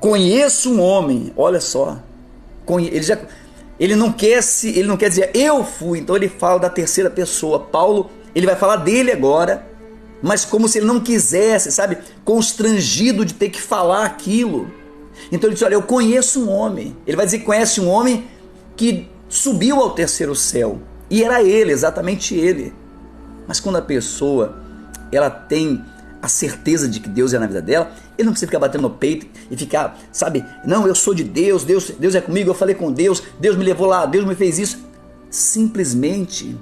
conheço um homem, olha só, ele não quer dizer eu fui, então ele fala da terceira pessoa. Paulo, ele vai falar dele agora, mas como se ele não quisesse, sabe, constrangido de ter que falar aquilo. Então ele diz, olha, eu conheço um homem. Ele vai dizer que conhece um homem que subiu ao terceiro céu, e era ele, exatamente ele. Mas quando a pessoa, ela tem a certeza de que Deus é na vida dela, ele não precisa ficar batendo no peito e ficar, sabe, não, eu sou de Deus, Deus é comigo, eu falei com Deus, Deus me levou lá, Deus me fez isso. Simplesmente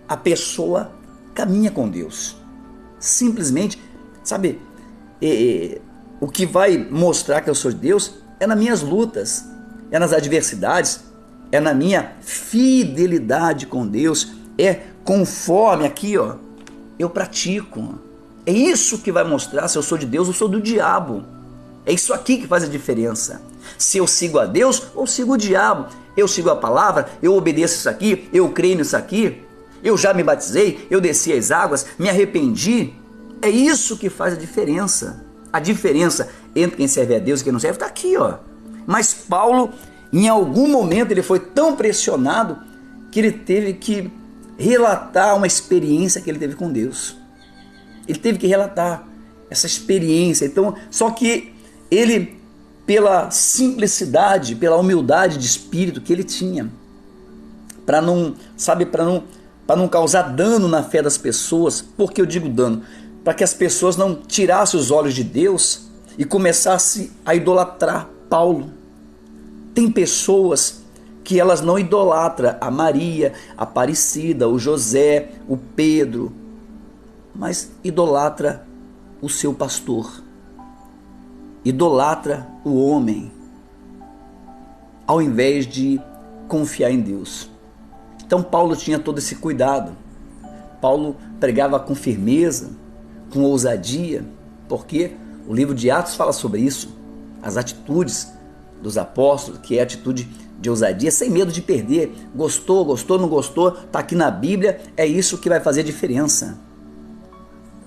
a pessoa caminha com Deus. Simplesmente, sabe, o que vai mostrar que eu sou de Deus é nas minhas lutas, é nas adversidades, é na minha fidelidade com Deus, é conforme aqui, ó, eu pratico. É isso que vai mostrar se eu sou de Deus ou sou do diabo. É isso aqui que faz a diferença. Se eu sigo a Deus ou sigo o diabo. Eu sigo a palavra, eu obedeço isso aqui, eu creio nisso aqui, eu já me batizei, eu desci as águas, me arrependi. É isso que faz a diferença. A diferença entre quem serve a Deus e quem não serve está aqui, ó. Mas Paulo, em algum momento, ele foi tão pressionado que ele teve que relatar uma experiência que ele teve com Deus. Ele teve que relatar essa experiência. Então, só que ele, pela simplicidade, pela humildade de espírito que ele tinha, para não causar dano na fé das pessoas. Por que eu digo dano? Para que as pessoas não tirassem os olhos de Deus e começassem a idolatrar Paulo. Tem pessoas que elas não idolatram a Maria, a Aparecida, o José, o Pedro, mas idolatra o seu pastor, idolatra o homem, ao invés de confiar em Deus. Então Paulo tinha todo esse cuidado. Paulo pregava com firmeza, com ousadia, porque o livro de Atos fala sobre isso, as atitudes dos apóstolos, que é a atitude de ousadia, sem medo de perder. Gostou, não gostou, está aqui na Bíblia, é isso que vai fazer diferença.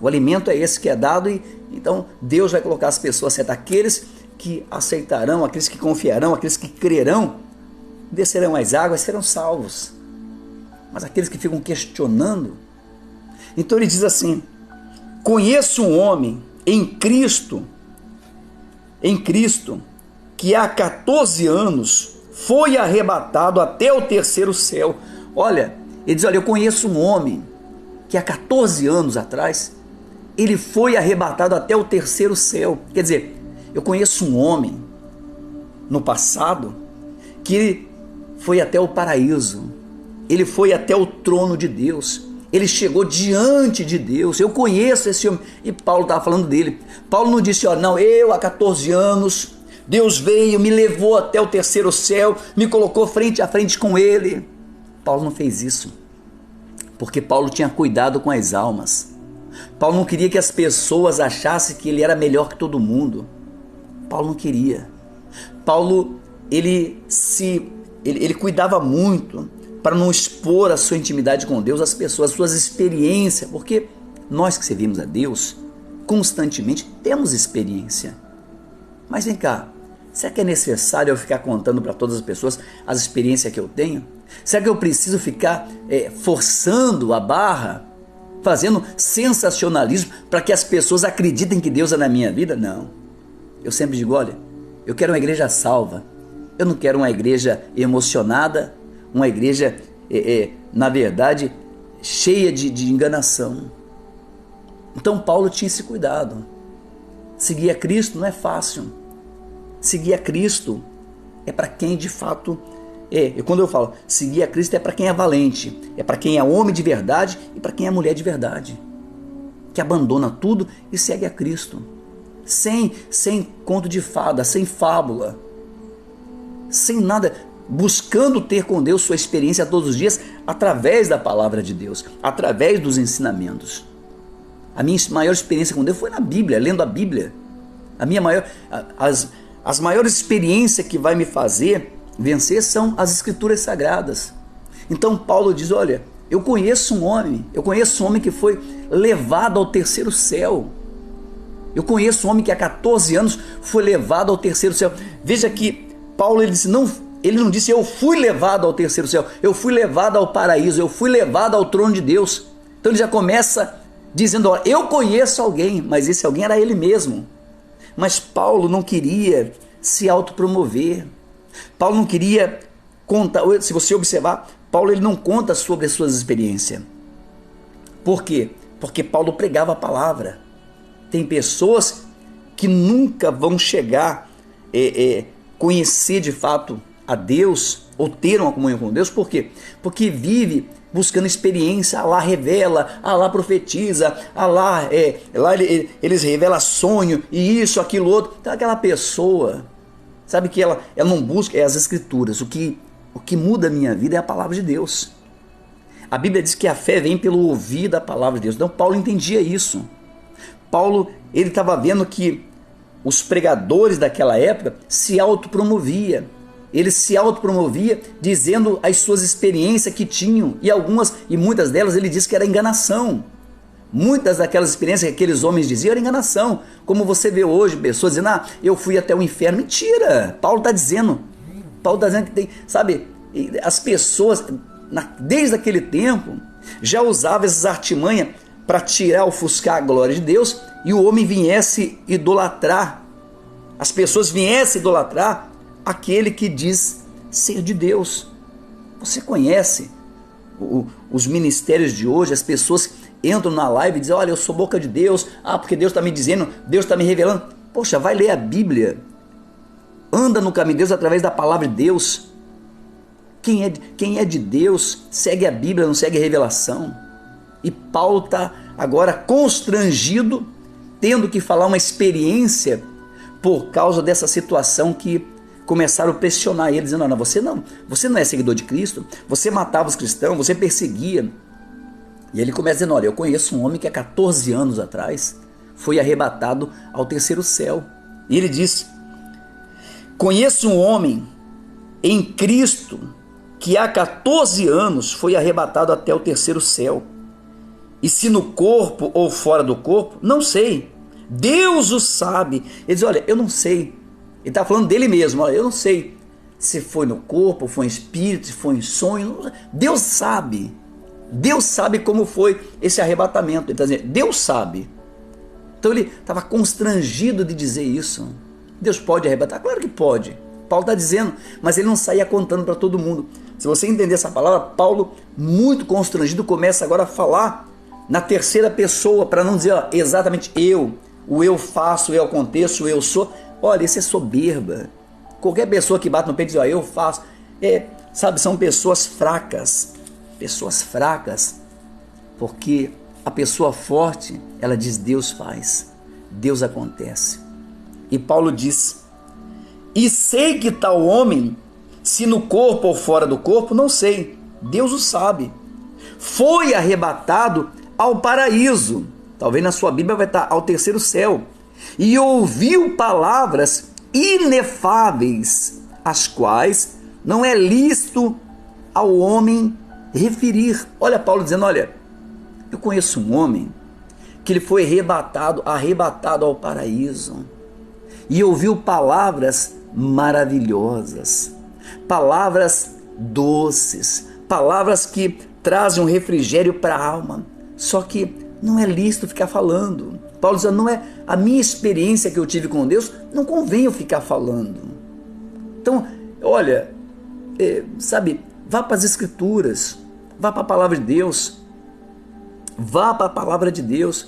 O alimento é esse que é dado, e então Deus vai colocar as pessoas certas. Aqueles que aceitarão, aqueles que confiarão, aqueles que crerão, descerão as águas, serão salvos. Mas aqueles que ficam questionando, então ele diz assim: conheço um homem em Cristo, que há 14 anos foi arrebatado até o terceiro céu. Olha, ele diz, olha, eu conheço um homem que há 14 anos atrás, ele foi arrebatado até o terceiro céu. Quer dizer, eu conheço um homem no passado que ele foi até o paraíso, ele foi até o trono de Deus, ele chegou diante de Deus. Eu conheço esse homem. E Paulo estava falando dele. Paulo não disse, ó, não, eu há 14 anos, Deus veio, me levou até o terceiro céu, me colocou frente a frente com ele. Paulo não fez isso, porque Paulo tinha cuidado com as almas. Paulo não queria que as pessoas achassem que ele era melhor que todo mundo. Paulo não queria. Paulo, ele cuidava muito para não expor a sua intimidade com Deus às pessoas, as suas experiências, porque nós que servimos a Deus, constantemente temos experiência. Mas vem cá, será que é necessário eu ficar contando para todas as pessoas as experiências que eu tenho? Será que eu preciso ficar forçando a barra, fazendo sensacionalismo para que as pessoas acreditem que Deus é na minha vida? Não. Eu sempre digo, olha, eu quero uma igreja salva. Eu não quero uma igreja emocionada, uma igreja, na verdade, cheia de enganação. Então Paulo tinha esse cuidado. Seguir a Cristo não é fácil. Seguir a Cristo é para quem de fato e quando eu falo seguir a Cristo, é para quem é valente, é para quem é homem de verdade e para quem é mulher de verdade, que abandona tudo e segue a Cristo, sem conto de fada, sem fábula, sem nada, buscando ter com Deus sua experiência todos os dias, através da palavra de Deus, através dos ensinamentos. A minha maior experiência com Deus foi na Bíblia, lendo a Bíblia. As maiores experiências que vai me fazer vencer são as Escrituras Sagradas. Então Paulo diz, olha, eu conheço um homem que foi levado ao terceiro céu. Eu conheço um homem que há 14 anos foi levado ao terceiro céu. Veja que Paulo ele disse, não, ele não disse eu fui levado ao terceiro céu, eu fui levado ao paraíso, eu fui levado ao trono de Deus. Então ele já começa dizendo, ó, eu conheço alguém, mas esse alguém era ele mesmo. Mas Paulo não queria se autopromover. Paulo não queria contar, se você observar, Paulo ele não conta sobre as suas experiências. Por quê? Porque Paulo pregava a palavra. Tem pessoas que nunca vão chegar a conhecer de fato a Deus ou ter uma comunhão com Deus. Por quê? Porque vive buscando experiência. Allah revela, Allah profetiza, Allah eles revelam sonho e isso, aquilo, outro. Então aquela pessoa, sabe que ela não busca as escrituras. O que muda a minha vida é a palavra de Deus. A Bíblia diz que a fé vem pelo ouvir da palavra de Deus. Então Paulo entendia isso. Paulo ele estava vendo que os pregadores daquela época se autopromoviam. Ele se autopromovia dizendo as suas experiências que tinham, e muitas delas ele disse que era enganação. Muitas daquelas experiências que aqueles homens diziam era enganação. Como você vê hoje pessoas dizendo, eu fui até o inferno. Mentira! Paulo está dizendo que tem, sabe, as pessoas desde aquele tempo já usavam essas artimanhas para tirar, ofuscar a glória de Deus, e o homem viesse idolatrar, as pessoas viessem idolatrar aquele que diz ser de Deus. Você conhece os ministérios de hoje? As pessoas entram na live e dizem, olha, eu sou boca de Deus, porque Deus está me dizendo, Deus está me revelando. Poxa, vai ler a Bíblia, anda no caminho de Deus através da palavra de Deus. Quem é de Deus segue a Bíblia, não segue a revelação. E Paulo está agora constrangido, tendo que falar uma experiência por causa dessa situação que começaram a pressionar ele, dizendo, não, você não é seguidor de Cristo, você matava os cristãos, você perseguia. E ele começa dizendo, olha, eu conheço um homem que há 14 anos atrás foi arrebatado ao terceiro céu. E ele diz, conheço um homem em Cristo que há 14 anos foi arrebatado até o terceiro céu. E se no corpo ou fora do corpo, não sei. Deus o sabe. Ele diz, olha, eu não sei. Ele está falando dele mesmo, olha, eu não sei se foi no corpo, foi em espírito, se foi em sonho. Deus sabe. Deus sabe como foi esse arrebatamento. Ele está dizendo, Deus sabe. Então ele estava constrangido de dizer isso. Deus pode arrebatar? Claro que pode. Paulo está dizendo, mas ele não saía contando para todo mundo. Se você entender essa palavra, Paulo, muito constrangido, começa agora a falar na terceira pessoa, para não dizer exatamente eu, o eu faço, o eu aconteço, o eu sou. Olha, isso é soberba. Qualquer pessoa que bate no peito e diz, eu faço, sabe, são pessoas fracas, porque a pessoa forte, ela diz, Deus faz, Deus acontece. E Paulo diz, e sei que tal homem, se no corpo ou fora do corpo, não sei, Deus o sabe, foi arrebatado ao paraíso, talvez na sua Bíblia vai estar ao terceiro céu, e ouviu palavras inefáveis, as quais não é lícito ao homem referir. Olha Paulo dizendo, olha, eu conheço um homem que ele foi arrebatado ao paraíso, e ouviu palavras maravilhosas, palavras doces, palavras que trazem um refrigério para a alma. Só que não é lícito ficar falando. Paulo diz, não é a minha experiência que eu tive com Deus, não convém eu ficar falando. Então, olha, sabe, vá para as Escrituras, vá para a palavra de Deus, vá para a palavra de Deus.